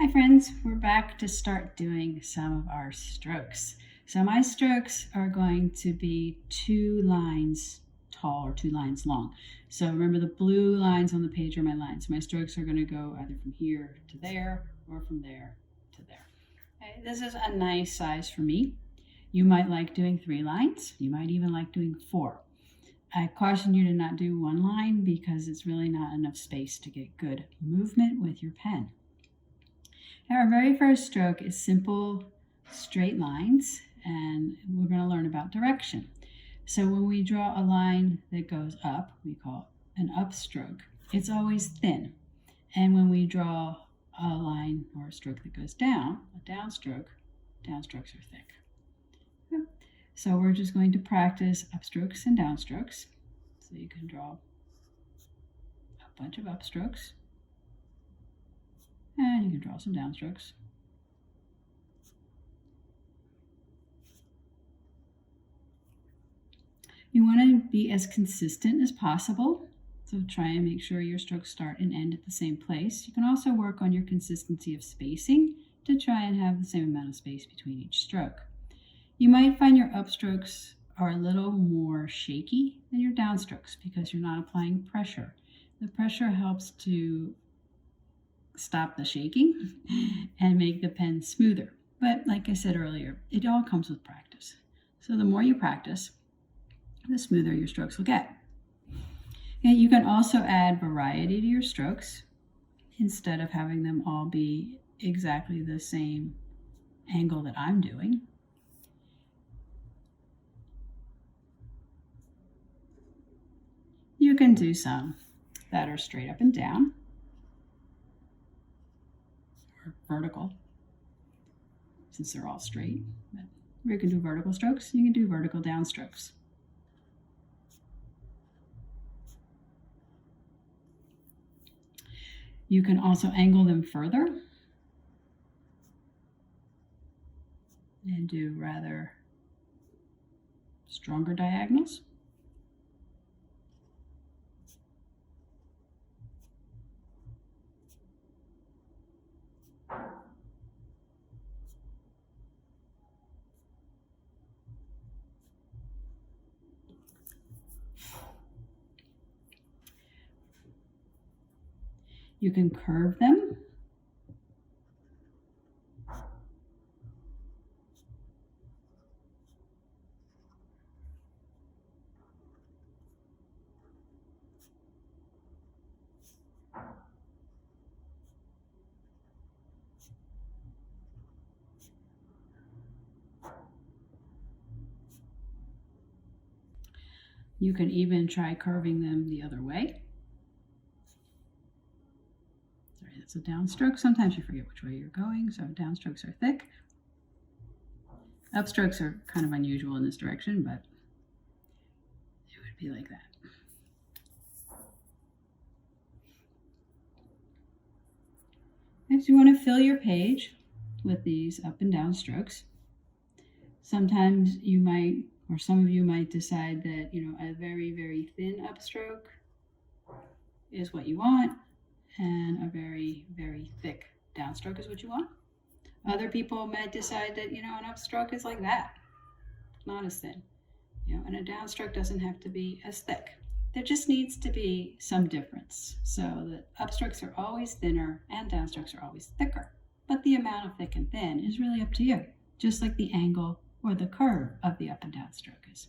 Hi friends, we're back to start doing some of our strokes. So my strokes are going to be 2 lines tall or 2 lines long. So remember the blue lines on the page are my lines. My strokes are going to go either from here to there or from there to there. Okay, this is a nice size for me. You might like doing 3 lines. You might even like doing 4. I caution you to not do 1 line because it's really not enough space to get good movement with your pen. Our very first stroke is simple straight lines, and we're going to learn about direction. So when we draw a line that goes up, we call it an upstroke. It's always thin. And when we draw a line or a stroke that goes down, a downstroke, downstrokes are thick. So we're just going to practice upstrokes and downstrokes. So you can draw a bunch of upstrokes. And you can draw some downstrokes. You want to be as consistent as possible. So try and make sure your strokes start and end at the same place. You can also work on your consistency of spacing to try and have the same amount of space between each stroke. You might find your upstrokes are a little more shaky than your downstrokes because you're not applying pressure. The pressure helps to stop the shaking and make the pen smoother. But like I said earlier, it all comes with practice. So the more you practice, the smoother your strokes will get. And you can also add variety to your strokes instead of having them all be exactly the same angle that I'm doing. You can do some that are straight up and down, or vertical, since they're all straight. But you can do vertical strokes, you can do vertical down strokes. You can also angle them further and do rather stronger diagonals. You can curve them. You can even try curving them the other way. Sorry, that's a downstroke. Sometimes you forget which way you're going, so downstrokes are thick. Upstrokes are kind of unusual in this direction, but it would be like that. Next, you want to fill your page with these up and down strokes. Sometimes you might, or some of you might decide that, a very, very thin upstroke is what you want, and a very, very thick downstroke is what you want. Other people might decide that, an upstroke is like that, not as thin, and a downstroke doesn't have to be as thick. There just needs to be some difference. So the upstrokes are always thinner and downstrokes are always thicker. But the amount of thick and thin is really up to you, just like the angle or the curve of the up and down stroke is.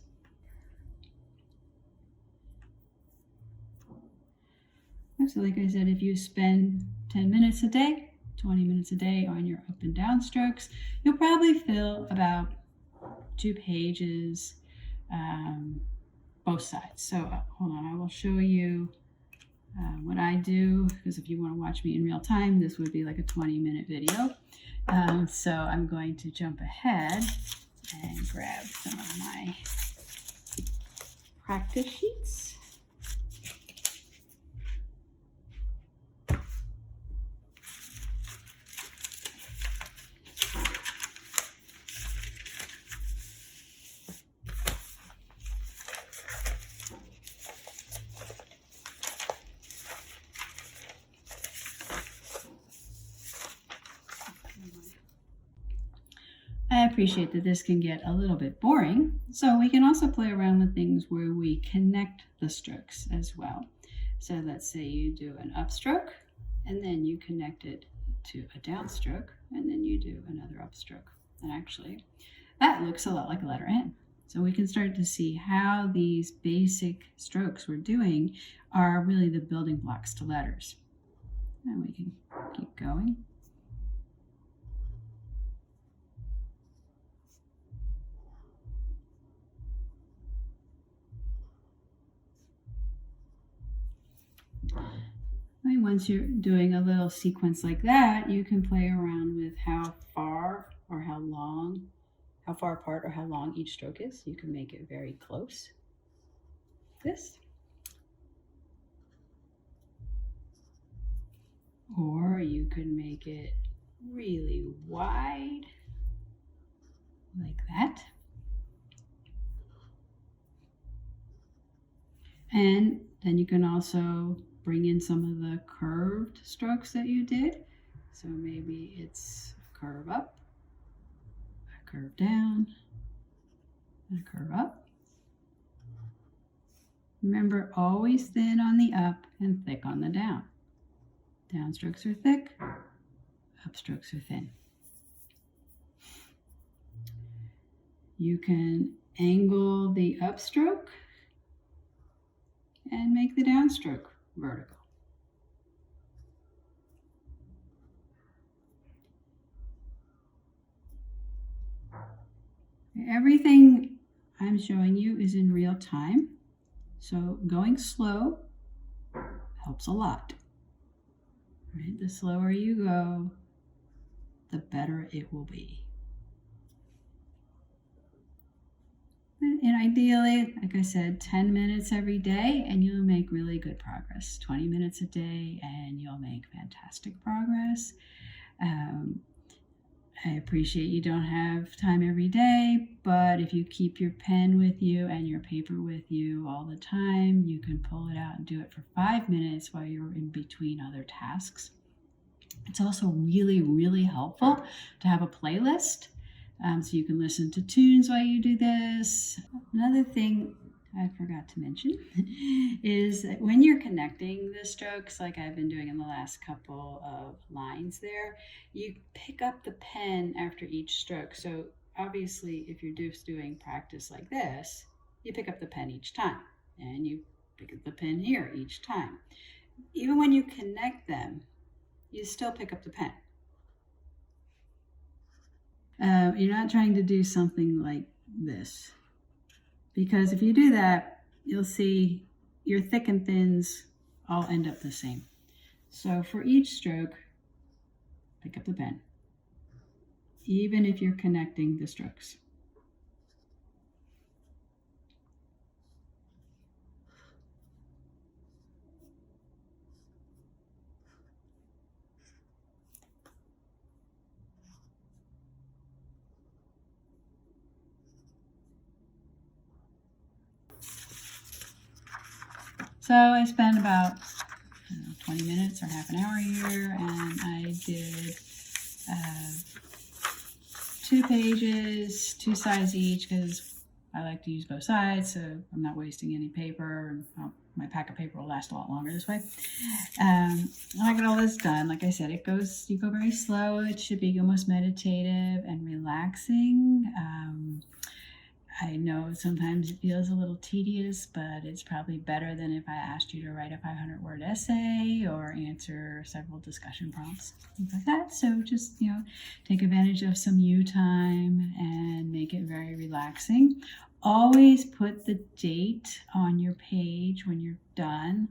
So like I said, if you spend 10 minutes a day, 20 minutes a day on your up and down strokes, you'll probably fill about 2 pages, both sides. So hold on, I will show you what I do, because if you want to watch me in real time, this would be like a 20-minute video. So I'm going to jump ahead and grab some of my practice sheets. appreciate that this can get a little bit boring, so we can also play around with things where we connect the strokes as well. So let's say you do an upstroke, and then you connect it to a downstroke, and then you do another upstroke. And actually, that looks a lot like a letter N. So we can start to see how these basic strokes we're doing are really the building blocks to letters. And we can keep going. And once you're doing a little sequence like that, you can play around with how far or how long, how far apart or how long each stroke is. You can make it very close. This. Or you could make it really wide, like that. And then you can also bring in some of the curved strokes that you did. So maybe it's a curve up, a curve down, and a curve up. Remember, always thin on the up and thick on the down. Downstrokes are thick, upstrokes are thin. You can angle the upstroke and make the downstroke vertical. Everything I'm showing you is in real time, so going slow helps a lot. Right? The slower you go, the better it will be. And ideally, like I said, 10 minutes every day and you'll make really good progress. 20 minutes a day and you'll make fantastic progress. I appreciate you don't have time every day, but if you keep your pen with you and your paper with you all the time, you can pull it out and do it for 5 minutes while you're in between other tasks. It's also really, really helpful to have a playlist. So you can listen to tunes while you do this. Another thing I forgot to mention is that when you're connecting the strokes, like I've been doing in the last couple of lines there, you pick up the pen after each stroke. So obviously, if you're just doing practice like this, you pick up the pen each time, and you pick up the pen here each time. Even when you connect them, you still pick up the pen. You're not trying to do something like this, because if you do that, you'll see your thick and thins all end up the same. So for each stroke, pick up the pen, even if you're connecting the strokes. So I spent about 20 minutes or half an hour here, and I did 2 pages, 2 sides each, because I like to use both sides, so I'm not wasting any paper. My pack of paper will last a lot longer this way. I got all this done. Like I said, you go very slow. It should be almost meditative and relaxing. I know sometimes it feels a little tedious, but it's probably better than if I asked you to write a 500-word essay or answer several discussion prompts, things like that. So just, take advantage of some you time and make it very relaxing. Always put the date on your page when you're done.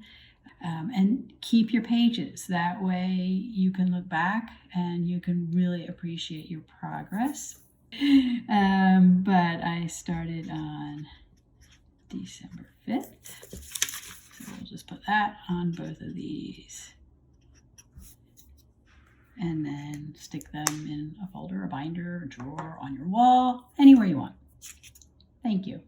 And keep your pages. That way you can look back and you can really appreciate your progress. But I started on December 5th. So we'll just put that on both of these. And then stick them in a folder, a binder, a drawer, on your wall, anywhere you want. Thank you.